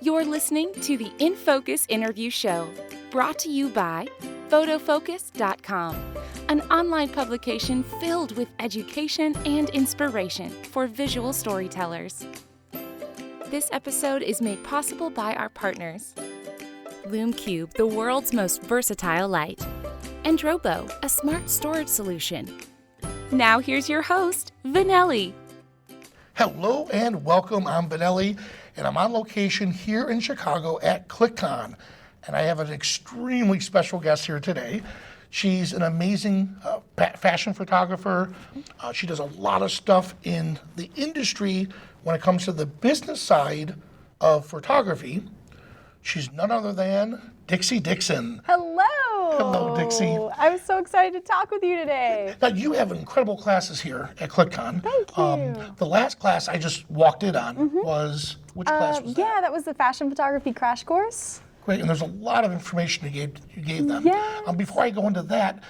You're listening to the InFocus Interview Show, brought to you by Photofocus.com, an online publication filled with education and inspiration for visual storytellers. This episode is made possible by our partners, Lume Cube, the world's most versatile light, and Drobo, a smart storage solution. Now here's your host, Vanelli. Hello and welcome. I'm Vanelli, and I'm on location here in Chicago at ClickCon. And I have an extremely special guest here today. She's an amazing fashion photographer. She does a lot of stuff in the industry when it comes to the business side of photography. She's none other than Dixie Dixon. Hello. Hello, Dixie. I'm so excited to talk with you today. Now, you have incredible classes here at ClickCon. Thank you. The last class I just walked in on was, which class was that? Yeah, that was the fashion photography crash course. Great, and there's a lot of information you gave them. Yes. Before I go into that,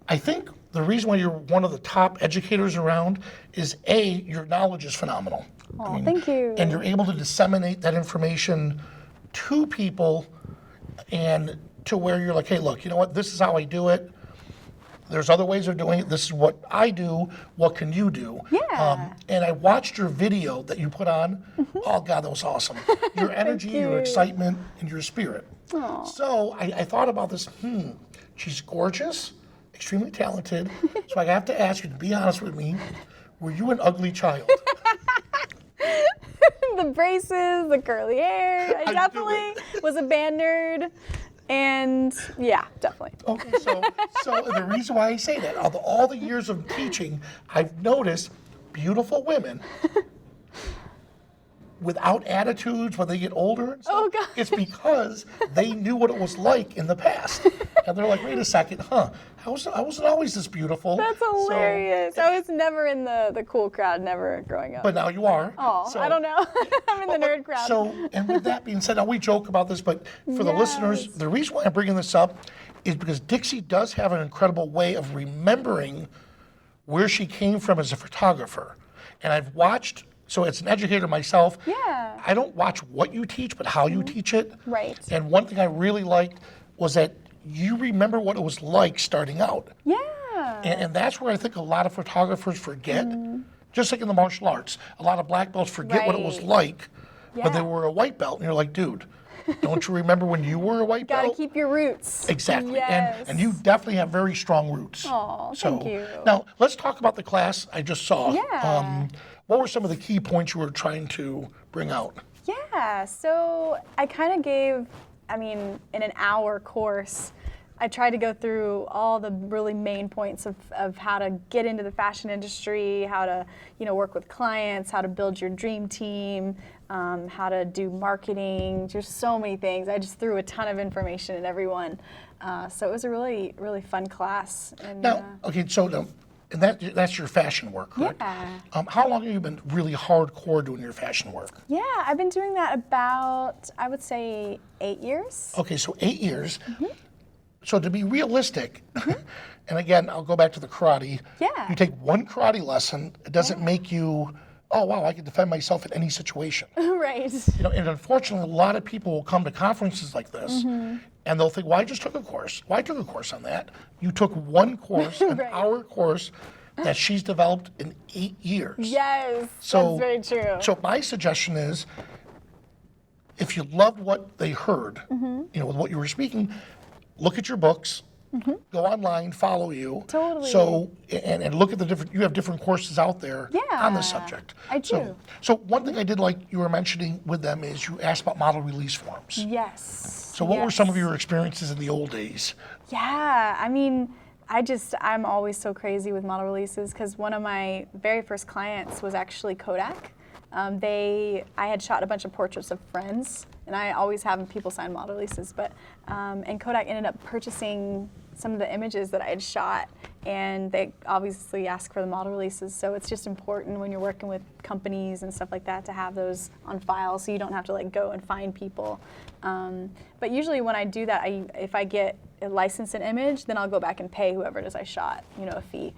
I think the reason why you're one of the top educators around is A, your knowledge is phenomenal. Oh, thank you. And you're able to disseminate that information to people and to where you're like, hey, look, you know what, this is how I do it. There's other ways of doing it. This is what I do. What can you do? Yeah. And I watched your video that you put on. Oh, God, that was awesome. Your energy, your excitement, and your spirit. Aw. So I thought about this. She's gorgeous, extremely talented. So I have to ask you to be honest with me. Were you an ugly child? The braces, the curly hair. I definitely was a band nerd. And yeah, definitely. Okay, so the reason why I say that, all the years of teaching, I've noticed beautiful women without attitudes when they get older and stuff. Oh, God. It's because they knew what it was like in the past. And they're like, wait a second, I wasn't always this beautiful. That's hilarious. I was never in the cool crowd, never growing up. But now you are. Oh, I don't know. I'm in the nerd crowd. So, and with that being said, now we joke about this, but for the listeners, the reason why I'm bringing this up is because Dixie does have an incredible way of remembering where she came from as a photographer. And I've watched, so as an educator myself, I don't watch what you teach, but how you teach it. Right. And one thing I really liked was that you remember what it was like starting out. Yeah. And that's where I think a lot of photographers forget, just like in the martial arts. A lot of black belts forget what it was like when they were a white belt. And you're like, dude, don't you remember when you were a white belt? Gotta keep your roots. Exactly. Yes. And you definitely have very strong roots. Oh, thank you. Now, let's talk about the class I just saw. Yeah. What were some of the key points you were trying to bring out? Yeah, so I kind of gave, in an hour course, I tried to go through all the really main points of how to get into the fashion industry, how to, work with clients, how to build your dream team, how to do marketing, just so many things. I just threw a ton of information at everyone. So it was a really, really fun class. And, And that's your fashion work, correct? Yeah. How long have you been really hardcore doing your fashion work? Yeah, I've been doing that about, I would say, 8 years. Okay, so 8 years. So to be realistic, and again, I'll go back to the karate. Yeah. You take one karate lesson, it doesn't make you, oh wow, I can defend myself in any situation. Right. And unfortunately, a lot of people will come to conferences like this, and they'll think, well, I just took a course. Well, I took a course on that. You took one course, an hour course, that she's developed in 8 years. Yes, that's very true. So my suggestion is, if you loved what they heard, what you were speaking, look at your books, go online, follow you. Totally. So, and look at you have different courses out there on the subject. I do. So one thing I did like you were mentioning with them is you asked about model release forms. Yes. So what were some of your experiences in the old days? Yeah, I'm always so crazy with model releases because one of my very first clients was actually Kodak. I had shot a bunch of portraits of friends, and I always have people sign model releases, but and Kodak ended up purchasing some of the images that I had shot, and they obviously ask for the model releases, so it's just important when you're working with companies and stuff like that to have those on file so you don't have to go and find people. But usually when I do that, if I get license an image, then I'll go back and pay whoever it is I shot, a fee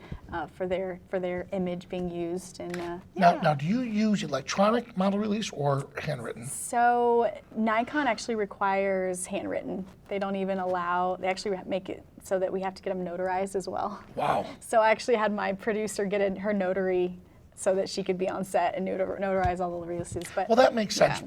for their image being used. And Now, do you use electronic model release or handwritten? So Nikon actually requires handwritten. They don't even allow. They actually make it so that we have to get them notarized as well. Wow. So I actually had my producer get her notary so that she could be on set and notarize all the releases. But Well, that makes sense.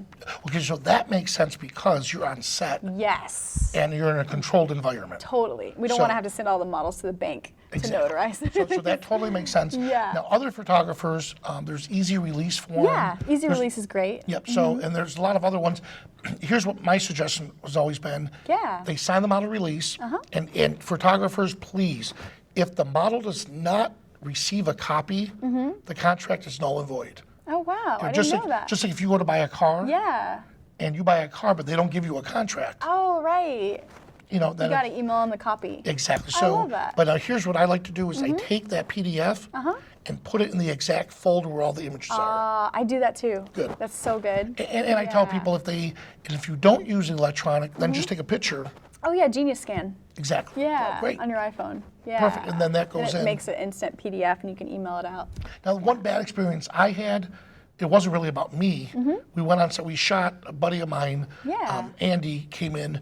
Okay, so that makes sense because you're on set yes, and you're in a controlled environment. totally. We don't So- want to have to send all the models to the bank to notarize. So that totally makes sense. Yeah. Now, other photographers, there's easy release form. Yeah, easy release is great. Yep. So, and there's a lot of other ones. Here's what my suggestion has always been. Yeah. They sign the model release, and photographers, please, if the model does not receive a copy, the contract is null and void. Oh wow, I just didn't know like, that. Just like if you go to buy a car, Yeah. and you buy a car, but they don't give you a contract, Oh right. then You got to email them the copy. exactly. I So, love that. but here's what I like to do is I take that PDF and put it in the exact folder where all the images are. I do that too. Good. That's so good. And I tell people if you don't use electronic, then just take a picture. Oh yeah, Genius Scan. Exactly. Yeah, Oh, great. on your iPhone. Yeah. Perfect. And then that goes it in. makes it instant PDF and you can email it out. Now, the one bad experience I had, it wasn't really about me. We went on set, we shot, a buddy of mine, Yeah. Andy, came in,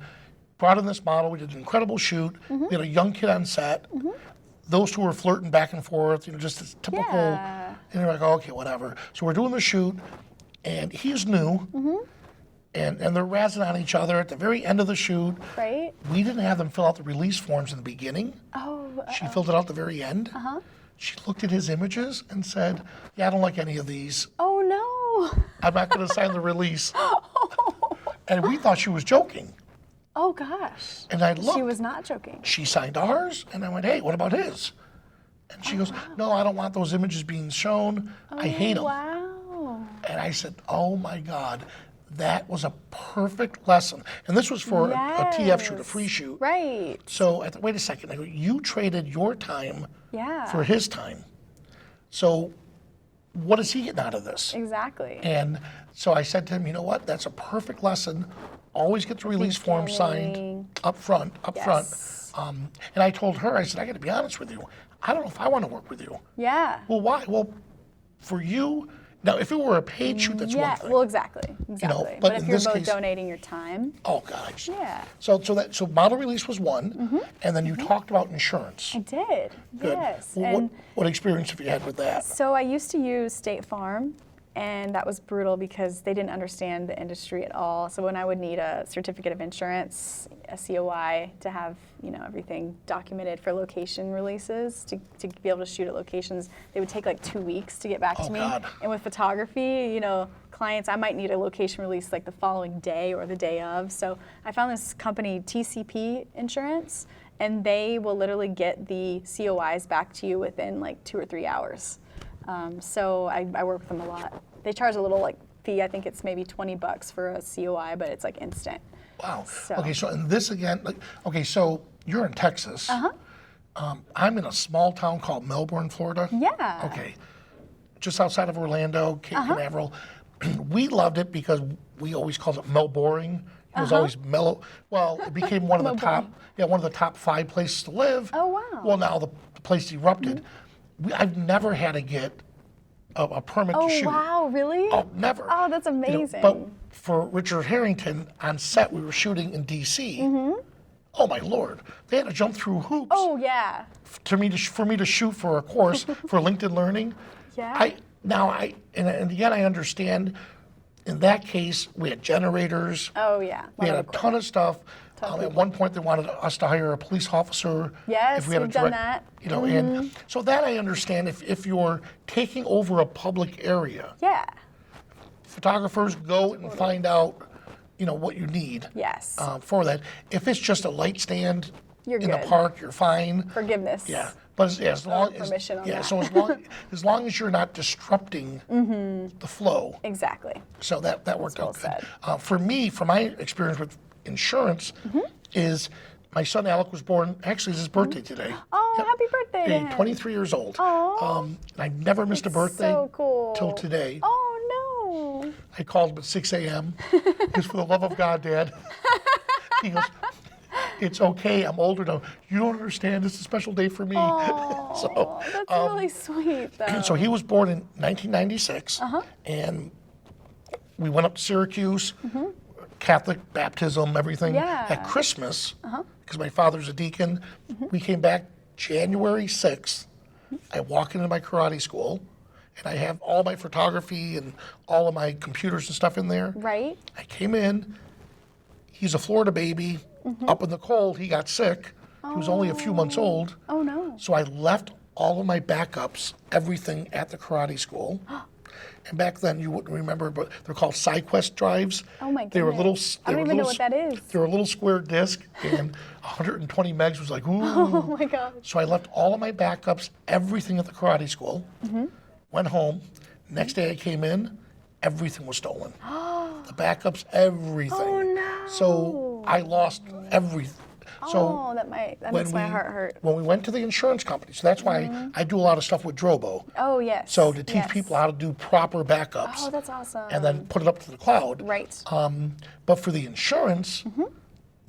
brought in this model, we did an incredible shoot. We had a young kid on set. Those two were flirting back and forth, just this typical, Yeah. and they're like, oh, okay, whatever. So we're doing the shoot, and he's new, and they're razzing on each other at the very end of the shoot. Right? We didn't have them fill out the release forms in the beginning. Oh. She filled it out at the very end. She looked at his images and said, yeah, I don't like any of these. Oh no. I'm not going to sign the release. And we thought she was joking. Oh gosh. And I looked. She was not joking. She signed ours, and I went, hey, what about his? And she goes, no, I don't want those images being shown. I hate them. Wow. And I said, oh my God, that was a perfect lesson. And this was for a TF shoot, a Yes. free shoot. Right. So I thought, wait a second, I go, you traded your time Yeah. for his time. So what is he getting out of this? Exactly. And so I said to him, you know what, that's a perfect lesson. Always get the release form signed Beginning. up front. Yes. And I told her, I said, I got to be honest with you. I don't know if I want to work with you. Yeah. Well, why? Well, for you, now if it were a paid shoot, that's Yeah. one thing. Well, exactly. Exactly. but if in you're this both case- donating your time. Oh, gosh. Yeah. So model release was one, and then you talked about insurance. I did. Good. Yes. Well, And what experience have you had with that? so I used to use State Farm, and that was brutal because they didn't understand the industry at all. So when I would need a certificate of insurance, a COI, to have everything documented for location releases, to be able to shoot at locations, they would take like 2 weeks to get back to me. God. And with photography, clients, I might need a location release like the following day or the day of. So I found this company, TCP Insurance, and they will literally get the COIs back to you within like 2 or 3 hours. So I work with them a lot. They charge a little fee. I think it's maybe $20 for a COI, but it's like instant. Wow. So- Okay, so in this again, so you're in Texas. I'm in a small town called Melbourne, Florida. Yeah. Okay. Just outside of Orlando, Cape Canaveral. We loved it because we always called it Melboring. It was always mellow. Well, it became one of the one of the top 5 places to live. Oh, wow. Well, now the place erupted. I've never had to get a permit to shoot. Oh, wow, really? Oh, never. Oh, that's amazing. But for Richard Harrington on set, we were shooting in D.C. Oh my Lord, they had to jump through hoops Oh, yeah. for me to shoot for a course for LinkedIn Learning. Yeah. And again, I understand. In that case, we had generators. Oh, yeah. We had a Lot of ton of stuff. Ton of At one point, they wanted us to hire a police officer. Yes, if we had we've a done direct, that. And so that I understand. If you're taking over a public area, Yeah. photographers go and find out, what you need. Yes. For that. If it's just a light stand You're in the good. park, you're fine. Forgiveness. Yeah, but as long as permission on that. so as long as you're not disrupting the flow. Exactly. So that worked well out good. said. For me, from my experience with insurance, is my son Alec was born. Actually, it's his birthday today. Oh, happy birthday to Yeah, him. 23 years old. Aw. And I never missed a birthday So cool. till today. Oh, no. I called him at 6 a.m. He goes, for the love of God, Dad. He goes, it's okay. I'm older now. You don't understand. It's a special day for me. Oh, that's really sweet, though. So he was born in 1996, and we went up to Syracuse, Catholic baptism, everything. Yeah. At Christmas, because my father's a deacon, we came back January 6th. I walk into my karate school, and I have all my photography and all of my computers and stuff in there. Right. I came in. He's a Florida baby. Up in the cold, he got sick. He was only a few months old. Oh, no. So I left all of my backups, everything at the karate school. And back then, you wouldn't remember, but they're called SideQuest drives. Oh, my They were little. goodness. I don't even know what that is. They were a little square disc, and 120 megs was like, ooh. Oh, my gosh. So I left all of my backups, everything at the karate school, went home. Next day I came in, everything was stolen. The backups, everything. Oh, no. So I lost everything. So that makes my heart hurt. when we went to the insurance company, so that's why I do a lot of stuff with Drobo. Oh, yes. So to teach people how to do proper backups. Oh, that's awesome. And then put it up to the cloud. Right. But for the insurance,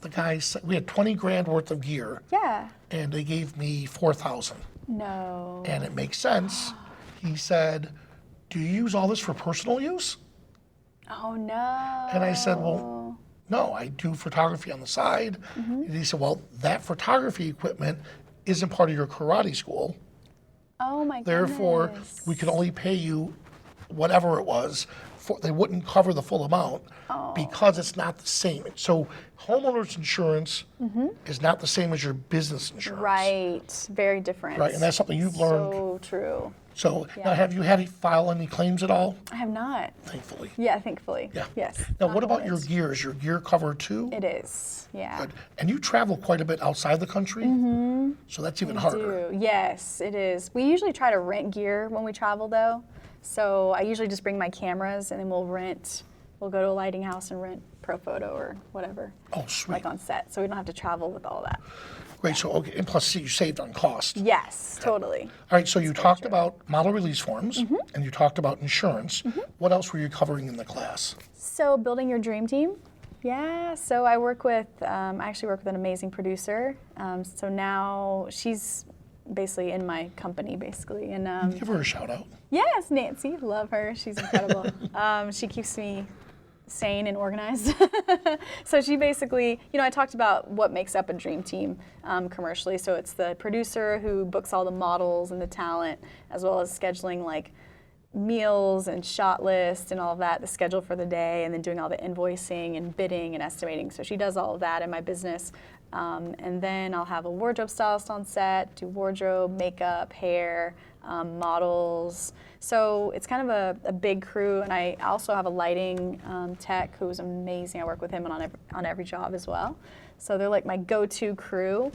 the guys, we had 20 grand worth of gear. Yeah. And they gave me 4,000. No. And it makes sense. He said, do you use all this for personal use? Oh, no. And I said, well, no, I do photography on the side. And he said, well, that photography equipment isn't part of your karate school. Oh, my goodness. Therefore, we could only pay you whatever it was. They wouldn't cover the full amount because it's not the same. So homeowners insurance is not the same as your business insurance. Right. Very different. Right, and that's something you've learned. So true. So now, have you had to file any claims at all? I have not. Thankfully. Yeah, thankfully. Yeah. Yes. Now, knock what on about wood. your gear? Is your gear covered too? It is. Yeah. Good. And you travel quite a bit outside the country, so that's even harder. Yes, it is. We usually try to rent gear when we travel, though. So I usually just bring my cameras, and then we'll go to a lighting house and rent Pro Photo or whatever. Oh, sweet. Like on set, so we don't have to travel with all that. Great. So, okay, and plus you saved on cost. Yes, totally. All right. So you talked about model release forms, and you talked about insurance. What else were you covering in the class? So building your dream team. Yeah, so I actually work with an amazing producer. So now she's basically in my company, basically. And Give her a shout out. yes, Nancy, love her. She's incredible. She keeps me sane and organized. So she basically, I talked about what makes up a dream team commercially. So it's the producer who books all the models and the talent, as well as scheduling like meals and shot lists and all of that, the schedule for the day, and then doing all the invoicing and bidding and estimating. So she does all of that in my business. And then I'll have a wardrobe stylist on set, do wardrobe, makeup, hair, models. So it's kind of a big crew. And I also have a lighting tech who's amazing. I work with him on every job as well. So they're like my go-to crew.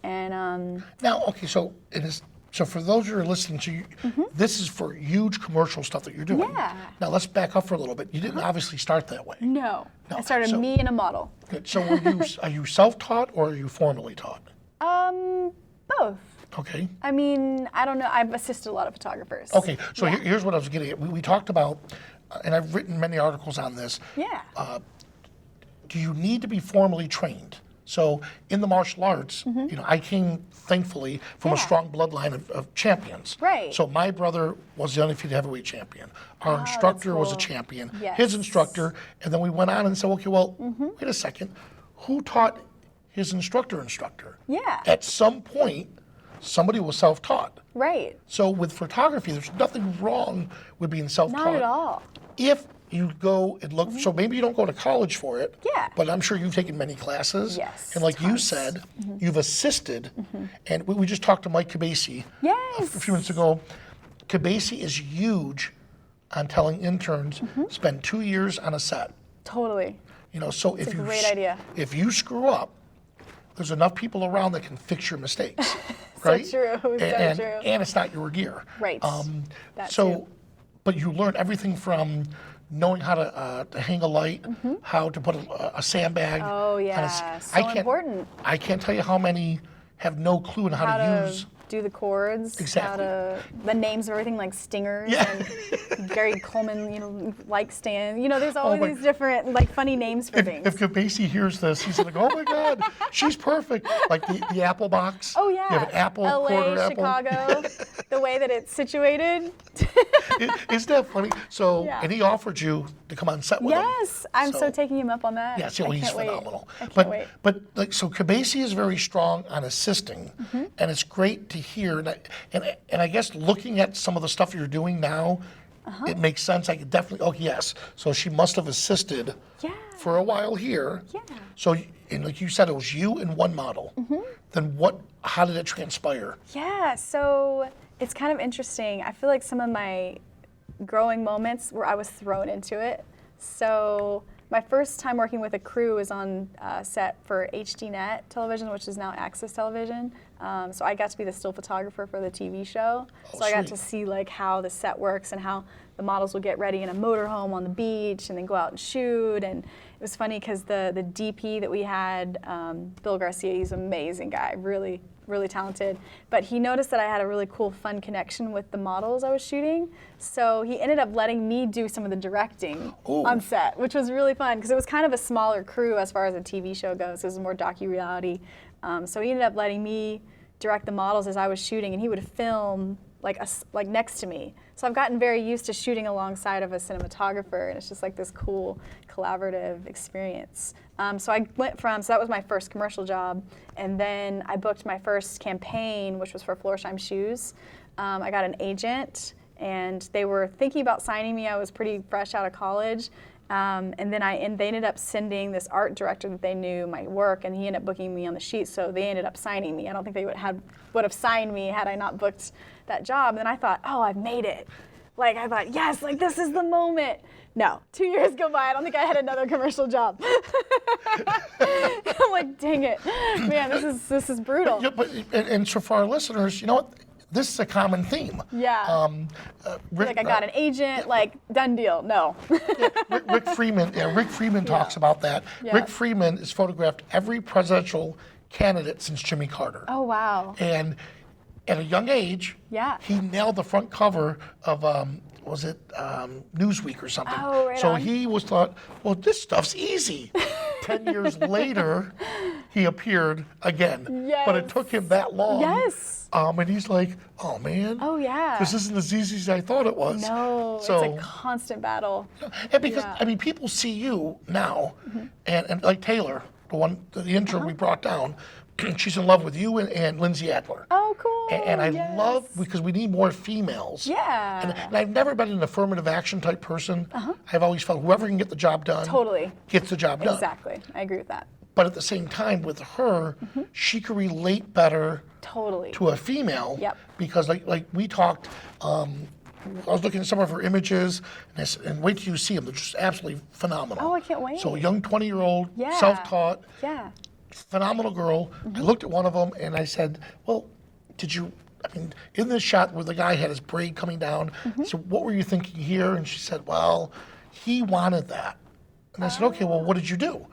And Now, okay, so it is. So for those who are listening to you, this is for huge commercial stuff that you're doing. Yeah. Now let's back up for a little bit. You didn't obviously start that way. no, No, I started so- me and a model. Good. So are you self-taught or are you formally taught? Both. Okay. I mean, I don't know. I've assisted a lot of photographers. Okay. So Yeah. here's what I was getting at. We talked about, and I've written many articles on this. Yeah. Do you need to be formally trained? So in the martial arts, I came thankfully from a Yeah. strong bloodline of champions. Right. So my brother was the undefeated heavyweight champion. Our instructor was a champion. Yes. His instructor, and then we went on and said, okay, well, wait a second, who taught his instructor? Yeah. At some point, somebody was self-taught. Right. So with photography, there's nothing wrong with being self-taught. Not at all. If you go and look, so maybe you don't go to college for it, Yeah. but I'm sure you've taken many classes. Yes, And like you tons. said, you've assisted, and we just talked to Mike Cabasi Yes. a few minutes ago. Cabasi is huge on telling interns, spend 2 years on a set. Totally. So if a you great idea. if you screw up, there's enough people around that can fix your mistakes, right? true, so and, true. And it's not your gear. Right. That So, too. but you learn everything from knowing how to hang a light, how to put a sandbag. Oh, how to yeah. So important. I can't tell you how many have no clue on how to use. do the chords, Exactly. the names of everything, like stingers Yeah. and Gary Coleman, like stand. There's always my- these different, like, funny names for things. If Cabesi hears this, he's like, oh my God, she's perfect. Like the apple box. Oh yeah. You have an apple, LA, quarter apple. Chicago, the way that it's situated. Isn't that funny? So, Yeah. and he offered you to come on set with him. Yes, I'm so taking him up on that. Yes, I he's can't wait. phenomenal. I can't but wait. but like so, Cabesi is very strong on assisting, and it's great to hear. And I guess looking at some of the stuff you're doing now, it makes sense. I could definitely. Oh yes, so she must have assisted Yeah. for a while here. Yeah. So, and like you said, it was you and one model. Then what? How did it transpire? Yeah, so it's kind of interesting. I feel like some of my growing moments where I was thrown into it. So my first time working with a crew was on set for HDNet television, which is now Access Television. So I got to be the still photographer for the TV show. Oh, So I got sweet. to see like how the set works and how the models would get ready in a motorhome on the beach and then go out and shoot. And it was funny because the DP that we had, Bill Garcia, he's an amazing guy, really, really talented. But he noticed that I had a really cool, fun connection with the models I was shooting. So he ended up letting me do some of the directing Ooh. on set, which was really fun because it was kind of a smaller crew as far as a TV show goes. It was more docu-reality. So he ended up letting me direct the models as I was shooting, and he would film like next to me. So I've gotten very used to shooting alongside of a cinematographer, and it's just like this cool collaborative experience. So I went from, so that was my first commercial job, and then I booked my first campaign, which was for Florsheim Shoes. I got an agent, and they were thinking about signing me. I was pretty fresh out of college. And then they ended up sending this art director that they knew my work, and he ended up booking me on the sheet, so they ended up signing me. I don't think they would have signed me had I not booked that job. And then I thought, oh, I've made it. Like, I thought, yes, like this is the moment. No, 2 years go by, I don't think I had another commercial job. I'm like, dang it. Man, this is brutal. Yeah, and so for our listeners, you know what? This is a common theme. Yeah. Like I got an agent, like done deal. No. Rick Freeman. Yeah, Rick Freeman talks about that. Yeah. Rick Freeman has photographed every presidential candidate since Jimmy Carter. Oh, wow. And at a young age, Yeah. he nailed the front cover of was it Newsweek or something? Oh, right so on. he was thought, well, this stuff's easy. 10 years later, he appeared again. But it Yes. took him that long. Yes. And he's like, oh man. Oh, yeah. This isn't as easy as I thought it was. No, So, it's a constant battle. and because Yeah. I mean, people see you now, and like Taylor, the intern we brought down, she's in love with you and Lindsay Adler. Oh, cool. And I yes. love, because we need more females. Yeah. And I've never been an affirmative action type person. I've always felt whoever can get the job done Totally. gets the job done. Exactly. I agree with that. But at the same time, with her, she could relate better Totally. to a female. Yep. Because like we talked, I was looking at some of her images, and wait till you see them. They're just absolutely phenomenal. Oh, I can't wait. So a young 20-year-old, Yeah. self-taught, Yeah. phenomenal girl. I looked at one of them and I said, well, in this shot where the guy had his braid coming down, I said, what were you thinking here? And she said, well, he wanted that. And I said, okay, well, what did you do?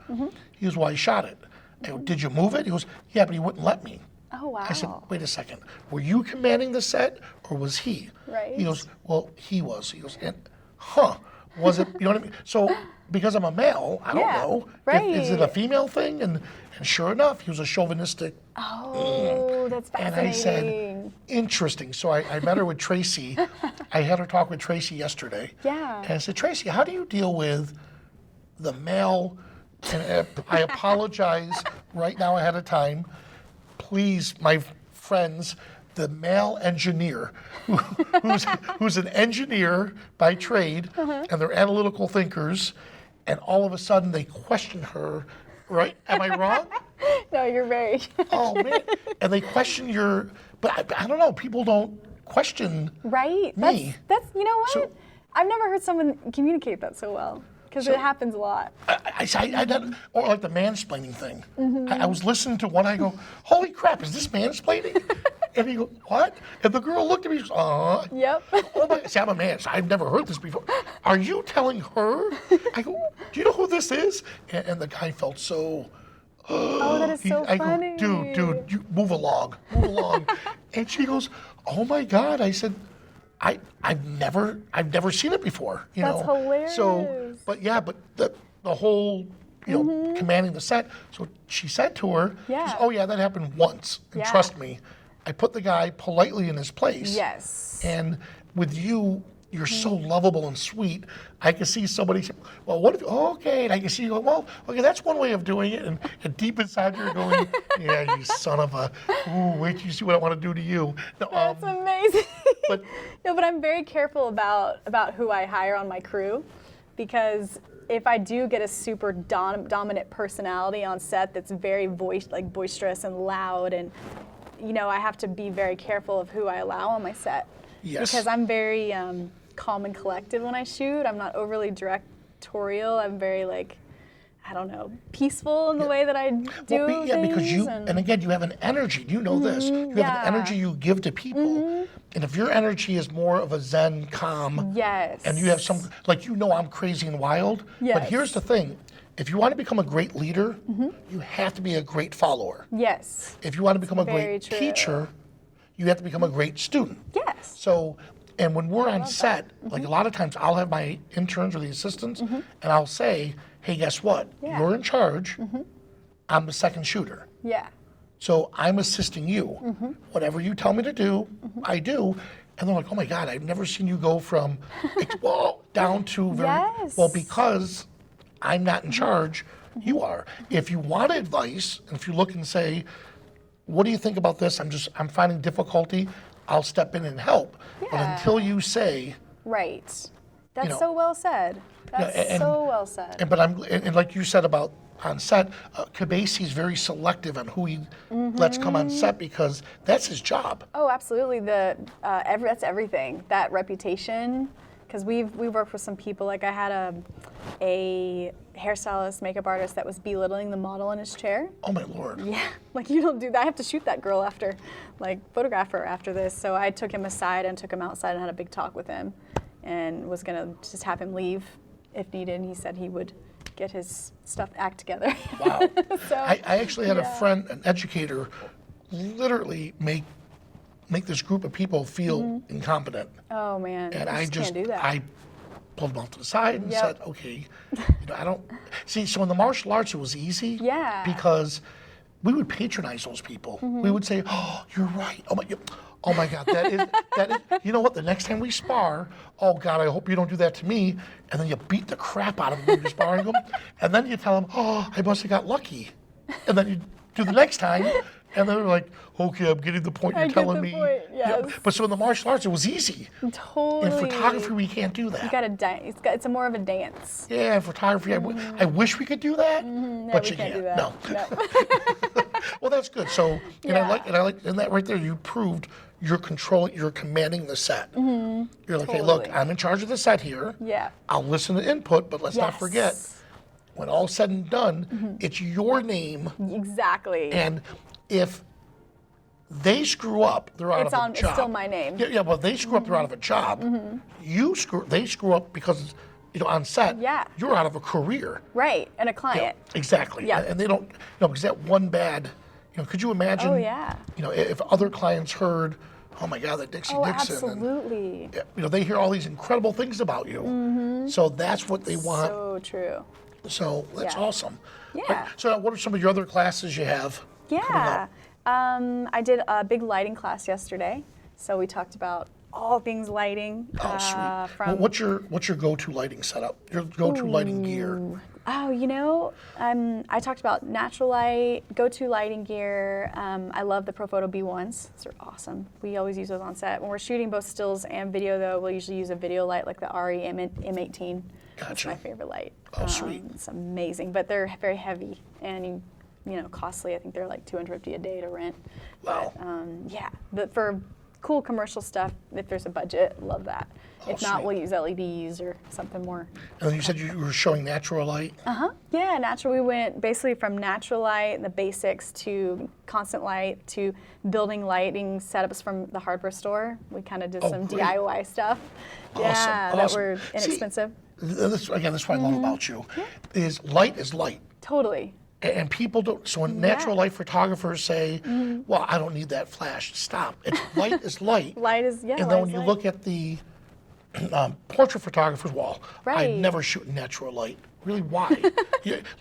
He goes, well, I shot it. I go, did you move it? He goes, yeah, but he wouldn't let me. Oh, wow. I said, wait a second. Were you commanding the set or was he? Right. He goes, well, he was. He goes, and, was it, you know what I mean? So because I'm a male, I don't Yeah, know. right. Is it a female thing? And sure enough, he was a chauvinistic. Oh, that's And fascinating. I said, interesting. So I met her with Tracy. I had her talk with Tracy yesterday. Yeah. And I said, Tracy, how do you deal with the male, and I apologize right now ahead of time. Please, my friends, the male engineer who's an engineer by trade, and they're analytical thinkers, and all of a sudden they question her, right? Am I wrong? No, you're very. Oh, man. And they question but I don't know, people don't question Right. me. That's you know what? So- I've never heard someone communicate that so well because it happens a lot. I don't, or like the mansplaining thing. I was listening to one, I go, holy crap, is this mansplaining? And he goes, what? And the girl looked at me, she goes, Yep. oh my, see, I'm a man, so I've never heard this before. Are you telling her? I go, do you know who this is? And the guy felt so Oh, that is so I funny. go, dude, you move along. And she goes, oh my God. I said, I've never seen it before. That's hilarious. So, but the whole, commanding the set. So she said to her, she Yeah. says, oh yeah, that happened once. And Yeah. trust me, I put the guy politely in his place. Yes. And with you, you're so lovable and sweet. I can see somebody say, well, what if, okay. And I can see you go, well, okay, that's one way of doing it. And deep inside you're going, yeah, you son of a, ooh, wait till you see what I want to do to you. No, That's amazing. but- no, but I'm very careful about who I hire on my crew, because if I do get a super dominant personality on set that's very boisterous and loud, and I have to be very careful of who I allow on my set. Yes. Because I'm very calm and collected when I shoot. I'm not overly directorial. I'm very peaceful in the way that I do things. Because you, and again, you have an energy. You know this. You have an energy you give to people. And if your energy is more of a zen, calm, Yes. and you have some, I'm crazy and wild. Yes. But here's the thing. If you want to become a great leader, you have to be a great follower. Yes. If you want to become a Very great true. teacher, you have to become a great student. Yes. So, and when we're on set, a lot of times I'll have my interns or the assistants, and I'll say, hey, guess what? Yeah. You're in charge. I'm the second shooter. Yeah. So I'm assisting you. Whatever you tell me to do, I do. And they're like, oh my God, I've never seen you go from down to very, Yes. well, because I'm not in charge, you are. If you want advice, and if you look and say, what do you think about this? I'm finding difficulty, I'll step in and help. But Yeah. until you say, Right. That's know, so well said. That's so well said. and like you said about on set, Cabasi's very selective on who he lets come on set because that's his job. Oh, absolutely. That's everything. That reputation, because we've worked with some people. Like I had a hairstylist, makeup artist that was belittling the model in his chair. Oh my Lord. Yeah, you don't do that. I have to shoot that girl after, photograph her after this. So I took him aside and took him outside and had a big talk with him, and was gonna just have him leave if needed. And he said he would get his act together. Wow. So, I actually had a friend, an educator, literally make this group of people feel incompetent. oh man, And you I can't do that. I pulled them off to the side and Yep. said, okay, I don't, see, so in the martial arts it was easy. Yeah. Because we would patronize those people. We would say, oh, you're right. Oh my God, that is, you know what, the next time we spar, oh God, I hope you don't do that to me. And then you beat the crap out of them when you're sparring them. And then you tell them, oh, I must have got lucky. And then you do the next time, and then they're like, okay, I'm getting the point you're I get telling the me. point, Yeah, yes. but so in the martial arts, it was easy. Totally. In photography, we can't do that. You gotta dance. It's more of a dance. Yeah, in photography, I wish we could do that, but we you can't do that. No. No. Well, that's good. So, and Yeah. I like, and that right there, you proved you're commanding the set. You're like, hey, look, Totally. I'm in charge of the set here. Yeah. I'll listen to input, but let's not Yes. forget, when all's said and done, it's your name, Exactly. and if they screw up, they're out of a job. It's still my name. Yeah, well, they screw up, they're out of a job. They screw up because, on set, Yeah. you're out of a career. Right, and a client. Exactly. Yeah. And they don't, because that one bad, could you imagine, Oh yeah. if other clients heard, oh my God, that Dixie Oh, Dixon. absolutely. And, they hear all these incredible things about you. So that's what they want. So true. So that's Yeah. awesome. Yeah. So now what are some of your other classes you have coming Yeah. up? I did a big lighting class yesterday, so we talked about all things lighting. Oh, sweet. Well, From what's your go-to lighting setup? Your go-to lighting gear? Oh, I talked about natural light, go-to lighting gear. I love the Profoto B1s. Those are awesome. We always use those on set. When we're shooting both stills and video, though, we'll usually use a video light like the RE M18. That's Gotcha. my favorite light. Oh, sweet. It's amazing, but they're very heavy and costly. I think they're like $250 a day to rent. Wow. But yeah, but for cool commercial stuff, if there's a budget, love that. Oh, If not, sweet. we'll use LEDs or something more. And then you said you were showing natural light. Yeah, natural. We went basically from natural light, the basics, to constant light, to building lighting setups from the hardware store. We kind of did some great. DIY stuff. Awesome, Yeah, that awesome. were See, inexpensive. That's what I love about you. Is light is light. Totally. And people don't, so when natural light photographers say, well, I don't need that flash, stop. Light is light. Light is, yeah. And then when you look at the portrait photographer's wall, I Right. never shoot in natural light. Really, why?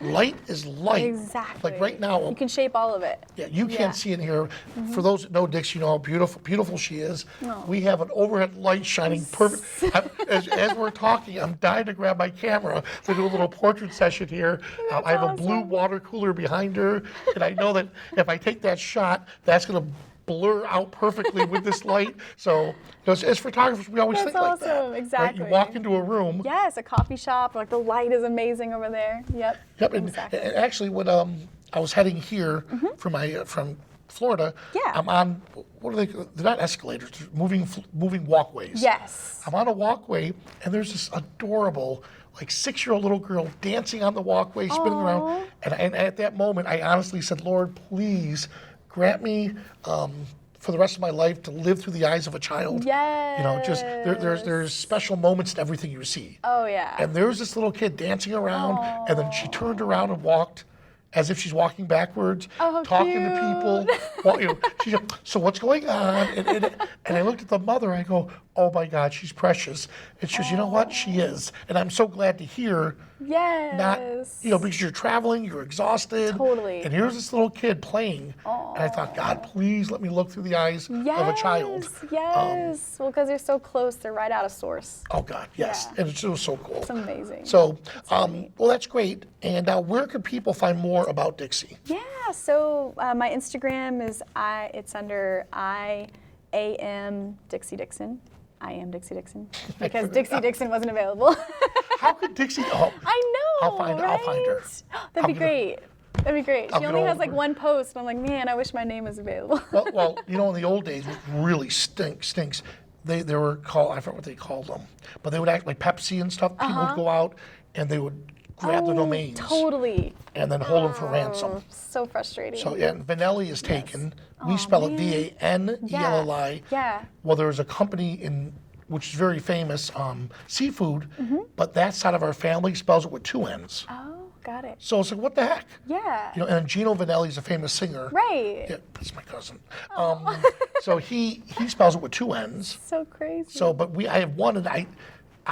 Light is light. Exactly. Like right now, You can shape all of it. yeah, you can't see in here. For those that know Dixie, you know how beautiful she is. We have an overhead light shining perfect. As we're talking, I'm dying to grab my camera to do a little portrait session here. I have a blue water cooler behind her, and I know that if I take that shot, that's going to blur out perfectly with this light. So, you know, as photographers, we always That's think like that. awesome, Right? exactly. You walk into a room. Yes, a coffee shop, like the light is amazing over there. Yep. Yep, and Exactly. actually, when I was heading here from Florida, Yeah. I'm on, what are they? They're not escalators, they're moving walkways. Yes. I'm on a walkway, and there's this adorable, like 6-year-old little girl dancing on the walkway, spinning around. And at that moment, I honestly said, Lord, please grant me for the rest of my life to live through the eyes of a child. Yes. You know, just there's special moments in everything you see. Oh, yeah. And there's this little kid dancing around, and then she turned around and walked as if she's walking backwards, Oh, talking to cute. people. Well, you know, she's like, so what's going on? And I looked at the mother, I go, oh my God, she's precious. And she goes, you know what? She is. And I'm so glad to hear, Yes. not, you know, because you're traveling, you're exhausted. Totally. And here's this little kid playing. And I thought, God, please let me look through the eyes of a child. Yes. Well, because they're so close, they're right out of source. Oh God, yes. Yeah. And it was so cool. It's amazing. So, well, that's great. And where can people find more about Dixie? Yeah, so my Instagram is it's under I am Dixie Dixon. I am Dixie Dixon because Dixie Dixon wasn't available. How could Dixie? Oh, I know. I'll find her. That'd be great. That'd be great. I'll She get only has like over. one post, and I'm like, man, I wish my name was available. well, you know, in the old days, it really stinks. They were called, I forget what they called them, but they would act like Pepsi and stuff. People would go out and they would grab the domains Totally. and then hold them for ransom. So frustrating. So yeah, and Vanelli is taken. We spell it Vanelli. Yeah. Well, there was a company which is very famous, seafood, but that side of our family spells it with 2 N's. Oh, got it. So it's like, what the heck? Yeah. You know, and Gino Vanelli's a famous singer. Right. Yeah, that's my cousin. So he spells it with 2 N's. So crazy. So, but I have one, and I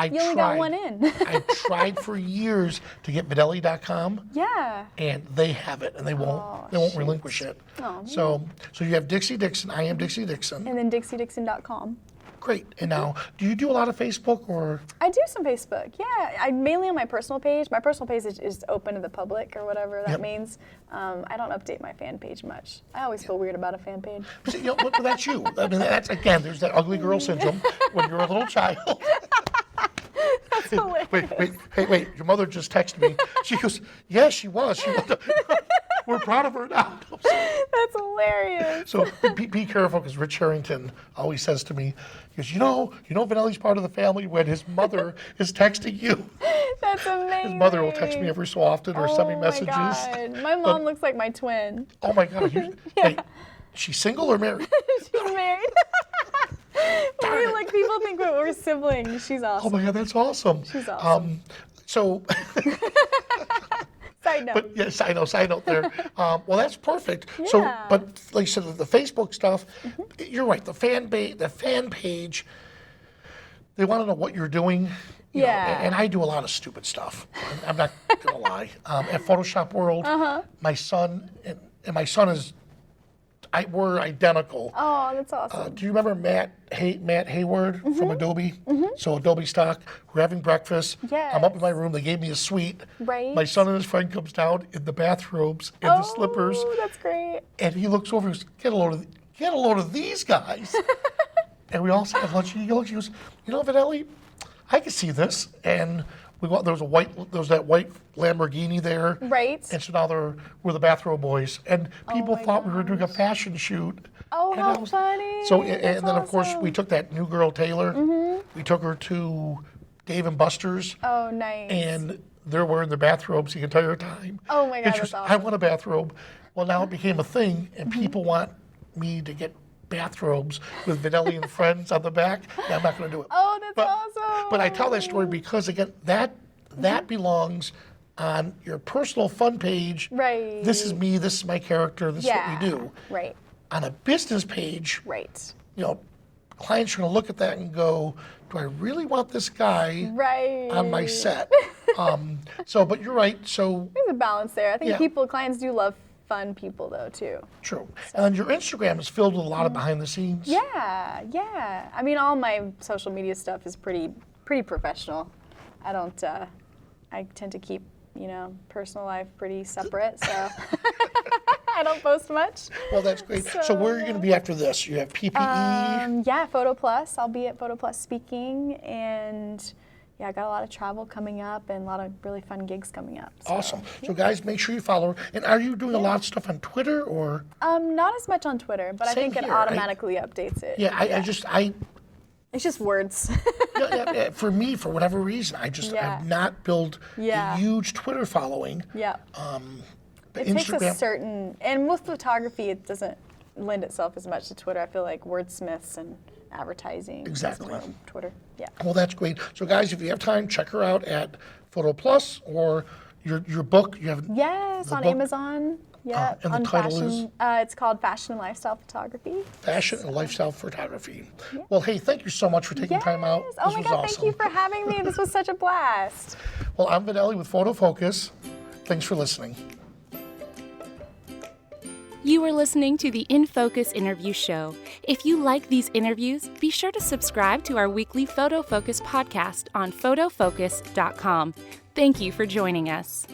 You only tried. got one in. I tried for years to get Vanelli.com, Yeah. and they have it, and they won't relinquish it. Oh, So you have Dixie Dixon. I am Dixie Dixon. And then DixieDixon.com. Great. And now, do you do a lot of Facebook or? I do some Facebook, yeah. I mainly on my personal page. My personal page is open to the public or whatever that Yep. means. I don't update my fan page much. I always feel weird about a fan page. You know, but that's you. I mean, that's again. There's that ugly girl syndrome when you're a little child. That's hilarious. Wait. Your mother just texted me. She goes, yes, she was. We're proud of her now. That's hilarious. So be careful, because Rich Harrington always says to me, he goes, you know, Vanelli's part of the family when his mother is texting you. That's amazing. His mother will text me every so often or send me messages. Oh my God. My mom looks like my twin. Oh my God. Hey, she's single or married? She's married. Like people think we're siblings. She's Oh awesome. my God, that's awesome. She's awesome. So, Side note. but yes, side note there. Well, that's perfect. So, Yeah. but like you said, the Facebook stuff, you're right. The fan page, they want to know what you're doing. You know, Yeah. and I do a lot of stupid stuff. I'm not gonna lie. At Photoshop World, my son and my son is, we're identical. Oh, that's awesome. Do you remember Matt Hayward from Adobe? So Adobe stock. We're having breakfast. I'm up in my room. They gave me a suite. Right. My son and his friend comes down in the bathrobes and the slippers, Oh, that's great. and he looks over and goes, "Get a load of these guys." And we all sat at lunch. And he looks. He goes, "You know, Vanelli, I can see this." And there was that white Lamborghini there. Right. And so now we're the bathrobe boys, and people my thought we were doing a fashion shoot. Oh, And how funny. So, That's and then of course awesome. we took that new girl Taylor. We took her to Dave and Buster's, Oh, nice. and they're wearing their bathrobes the entire time. Oh my God, And she that's goes, I awesome. want a bathrobe. Well, now it became a thing, and people want me to get bathrobes with Vanelli and friends on the back. Yeah, I'm not going to do it. Oh, that's But- awesome. But I tell that story because again, that belongs on your personal fun page, Right. this is me, this is my character, this is what we do. Right. On a business page, Right. you know, clients are going to look at that and go, do I really want this guy Right. on my set? But you're right. So There's a balance there. I think Yeah. clients do love fun people though too. true. And then your Instagram is filled with a lot of behind the scenes. Yeah. I mean, all my social media stuff is pretty professional. I don't. I tend to keep, personal life pretty separate, so I don't post much. Well, that's great. So where are you going to be after this? You have PPE? Yeah, Photo Plus. I'll be at Photo Plus speaking, and I got a lot of travel coming up and a lot of really fun gigs coming up. So. Awesome. So guys, make sure you follow her. And are you doing a lot of stuff on Twitter or? Not as much on Twitter, but I Same think it here. automatically updates it. I It's just words. for me, for whatever reason, I've not built a huge Twitter following. Yeah. But It takes a Instagram, certain, and with photography, it doesn't lend itself as much to Twitter. I feel like wordsmiths and advertising. is Exactly. more Twitter. Yeah. well, that's great. So guys, if you have time, check her out at Photo Plus or your book. You have Yes, the on book, Amazon. Yeah. and the on title fashion. is? It's called Fashion and Lifestyle Photography. Fashion and Lifestyle Photography. Well, hey, thank you so much for taking time out. Yes. Oh This my was God, awesome. thank you for having me. This was such a blast. Well, I'm Vanelli with Photofocus. Thanks for listening. You are listening to the InFocus Interview Show. If you like these interviews, be sure to subscribe to our weekly Photofocus podcast on photofocus.com. Thank you for joining us.